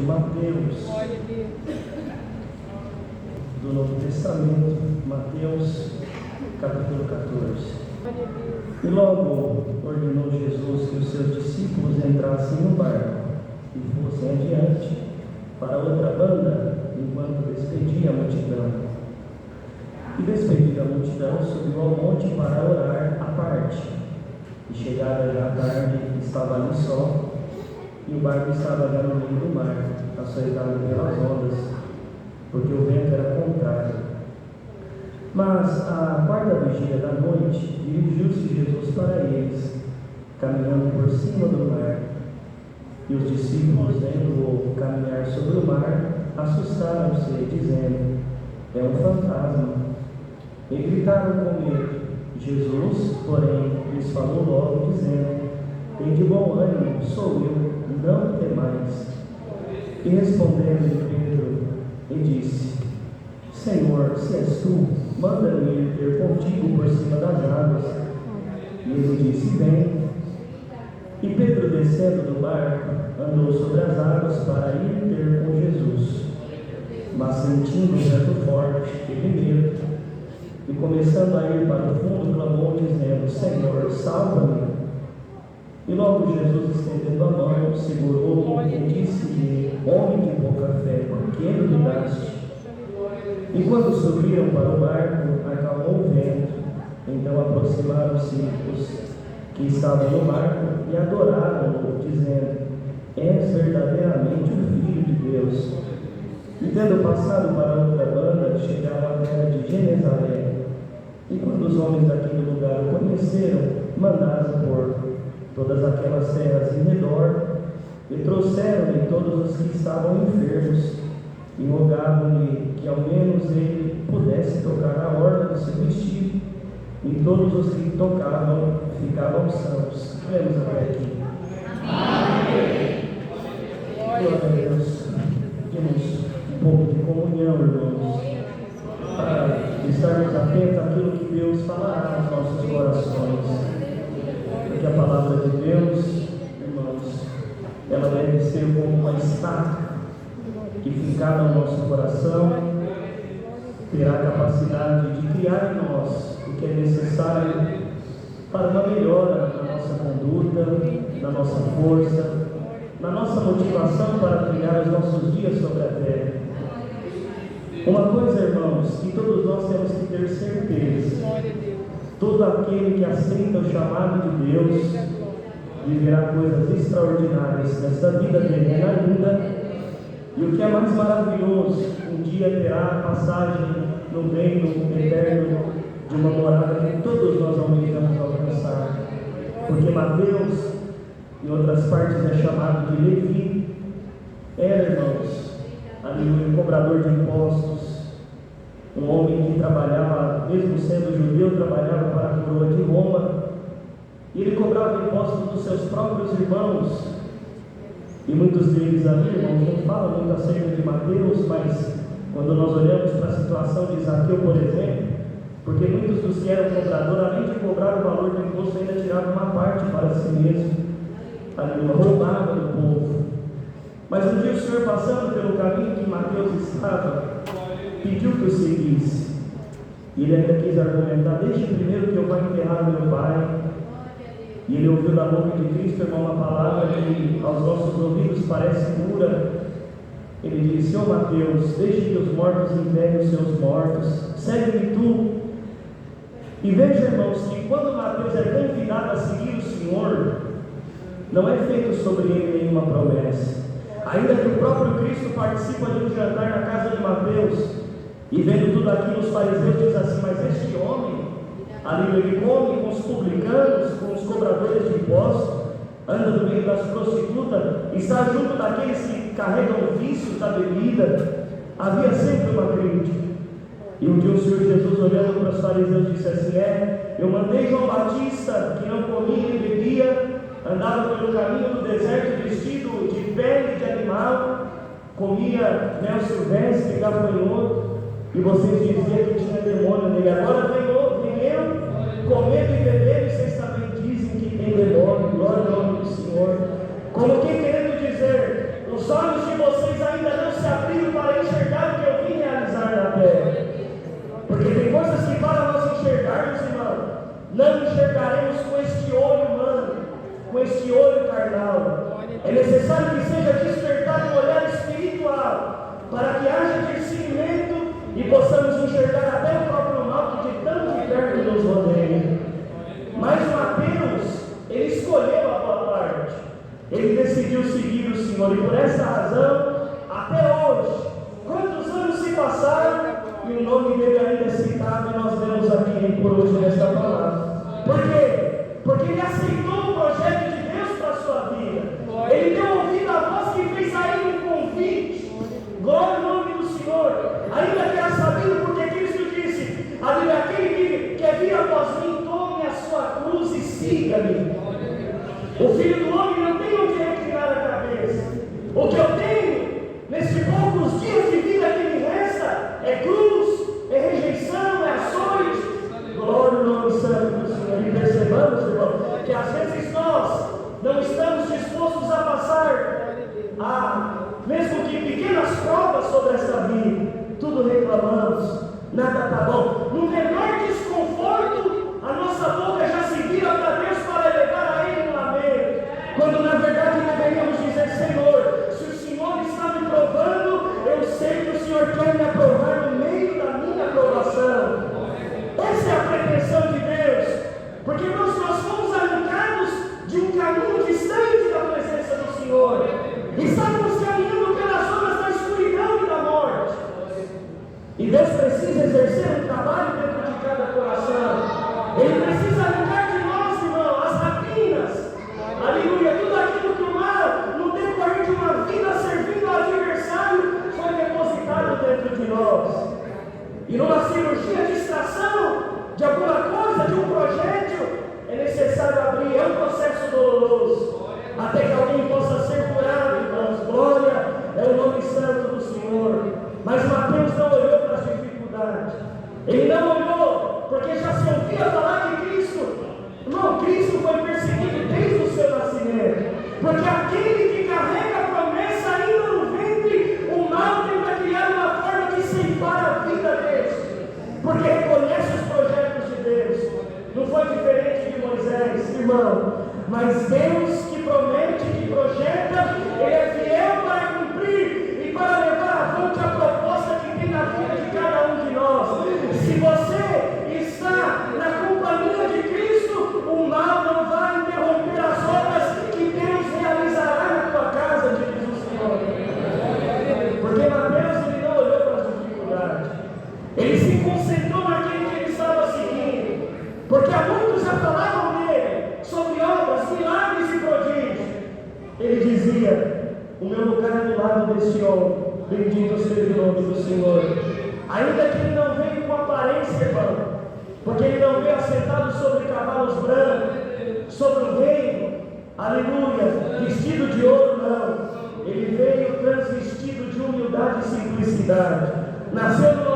Mateus, do Novo Testamento, Mateus, capítulo 14. E logo ordenou Jesus que os seus discípulos entrassem no barco e fossem adiante para outra banda, enquanto despedia a multidão. E despedida a multidão, subiu ao monte para orar à parte. E chegada já a tarde, estava ali só, e o barco estava já no meio do mar, açoitado pelas ondas, porque o vento era contrário. Mas à quarta vigília da noite, dirigiu-se Jesus para eles, caminhando por cima do mar. E os discípulos, vendo-o caminhar sobre o mar, assustaram-se, dizendo: é um fantasma. E gritaram com medo. Jesus, porém, lhes falou logo, dizendo: tende bom ânimo, sou eu, não temais. E respondendo Pedro, e disse: Senhor, se és tu, manda-me ir ter contigo por cima das águas. E ele disse: vem. E Pedro, descendo do barco, andou sobre as águas para ir ter com Jesus. Mas sentindo um vento forte, teve medo. E começando a ir para o fundo, clamou, dizendo: Senhor, salva-me. E logo Jesus, estendendo a mão, segurou-o e disse-lhe: homem de pouca fé, por que duvidaste? E quando subiram para o barco, acalmou o vento. Então aproximaram-se os que estavam no barco e adoraram-o, dizendo: és verdadeiramente o Filho de Deus. E tendo passado para outra banda, chegaram à terra de Genezaré. E quando os homens daquele lugar o conheceram, mandaram por todas aquelas terras em redor, e trouxeram-lhe todos os que estavam enfermos, e rogavam-lhe que ao menos ele pudesse tocar a orla do seu vestido, e todos os que tocavam ficavam sãos. Vemos até aqui. Amém. Glória a Deus. Temos um pouco de comunhão, irmãos, para estarmos atentos àquilo que Deus falará aos nossos corações. Porque a palavra de Deus, irmãos, ela deve ser como uma estaca que ficar no nosso coração, terá a capacidade de criar em nós o que é necessário para uma melhora na nossa conduta, na nossa força, na nossa motivação para trilhar os nossos dias sobre a terra. Uma coisa, irmãos, que todos nós temos que ter certeza: todo aquele que aceita o chamado de Deus viverá coisas extraordinárias nesta vida terrena ainda. E o que é mais maravilhoso, um dia terá a passagem no reino eterno de uma morada que todos nós almejamos alcançar. Porque Mateus, em outras partes, é chamado de Levi. Irmãos, ali um cobrador de impostos, um homem que trabalhava, mesmo sendo judeu, trabalhava para a coroa de Roma. E ele cobrava impostos dos seus próprios irmãos. E muitos deles ali, irmãos, não falam muito acerca de Mateus, mas quando nós olhamos para a situação de Zaqueu, por exemplo, porque muitos dos que eram cobradores, além de cobrar o valor do imposto, ainda tiravam uma parte para si mesmo, ali roubava do povo. Mas um dia o Senhor, passando pelo caminho que Mateus estava, pediu que o seguisse. E ele ainda quis argumentar: deixe primeiro que eu vá enterrar meu pai. E ele ouviu da boca de Cristo, irmão, uma palavra que aos nossos ouvidos parece dura. Ele disse: ô Mateus, deixe que os mortos enterrem os seus mortos, segue-me tu. E veja, irmãos, que quando Mateus é convidado a seguir o Senhor, não é feito sobre ele nenhuma promessa. Ainda que o próprio Cristo participa de um jantar na casa de Mateus, e vendo tudo aquilo, os fariseus dizem assim: mas este homem, ali ele come com os publicanos, com os cobradores de impostos, anda no meio das prostitutas, está junto daqueles que carregam vícios da bebida. Havia sempre uma crítica. E um dia o Senhor Jesus, olhando para os fariseus, disse assim: eu mandei João Batista, que não comia e bebia, andava pelo caminho do deserto vestido de pele de animal, comia mel silvestre, gafanhoto, e vocês diziam que tinha demônio nele. Agora vem eu, comendo e bebendo, e vocês também dizem que tem demônio. Glória ao nome do Senhor. Como quem querendo dizer: os olhos de vocês enxergaremos com este olho humano, com este olho carnal. É necessário que seja despertado um olhar espiritual, para que haja discernimento e possamos enxergar até o próprio mal que de tão de perto nos rodeia. Mas Mateus, ele escolheu a boa parte. Ele decidiu seguir o Senhor, e por essa razão, até hoje, quantos anos se passaram, e o nome dele ainda é citado, e nós vemos aqui por hoje nesta palavra. Por quê? Porque ele aceitou o projeto de Deus para a sua vida. Ele deu ouvido à voz que fez a ele um convite. Glória ao nome do Senhor. Ainda que era sabido, porque Cristo disse: aquele que quer vir após mim, tome a sua cruz e siga-me. O Filho do Homem não tem onde reclinar a cabeça. O que eu tenho, nesses poucos dias de vida que me resta, é cruz, é rejeição, é açoite. Glória ao nome santo do Senhor. E percebamos, irmão, que às vezes nós não estamos dispostos a passar, mesmo que pequenas provas sobre esta vida. Tudo reclamamos, nada está bom. No menor desconforto, a nossa boca já se vira para Deus para elevar a Ele um lamento. Quando na verdade deveríamos dizer: Senhor, se o Senhor está me provando, eu sei que o Senhor quer me aprovar no meio da minha aprovação. Essa é a pretensão de Deus. Porque nós fomos arrancados de um caminho distante da presença do Senhor. E estávamos caminhando pelas zonas da escuridão e da morte. E Deus precisa exercer um trabalho dentro de cada coração. Ele precisa arrancar de nós, irmão, as rapinas. Aleluia, tudo aquilo que o mal, no decorrer de uma vida servindo ao adversário, foi depositado dentro de nós. E numa cirurgia de extração de alguma coisa, de um projétil, é necessário abrir, é um processo doloroso, até que alguém possa ser curado, irmãos. Glória é o nome santo do Senhor. Mas Mateus não olhou para as dificuldades. Ele não olhou, porque já se ouvia falar de Cristo. Irmão, Cristo foi perseguido desde o seu nascimento. Porque aquele que carrega a promessa ainda no ventre, o mal tenta criar uma forma de ceifar a vida dele. Porque reconhece os projetos de Deus. Não foi diferente de Moisés, irmão. Mas Deus que promete, que projeta, Ele é fiel para cumprir e para levar avante a proposta que tem na vida de cada um de nós. Se você está na companhia de Cristo, o mal não vai interromper as obras que Deus realizará na tua casa, diz o Senhor. Porque Mateus, ele não olhou para as dificuldades. Ele se concentrou naquilo que ele estava seguindo. Porque há muitos já falavam dele sobre obras, milagres e prodígios. Ele dizia: o meu lugar é do lado desse homem. Bendito seja o nome do Senhor. Ainda que ele não veio com aparência, irmão, porque ele não veio assentado sobre cavalos brancos, sobre um reino, aleluia, vestido de ouro, não. Ele veio transvestido de humildade e simplicidade. Nasceu no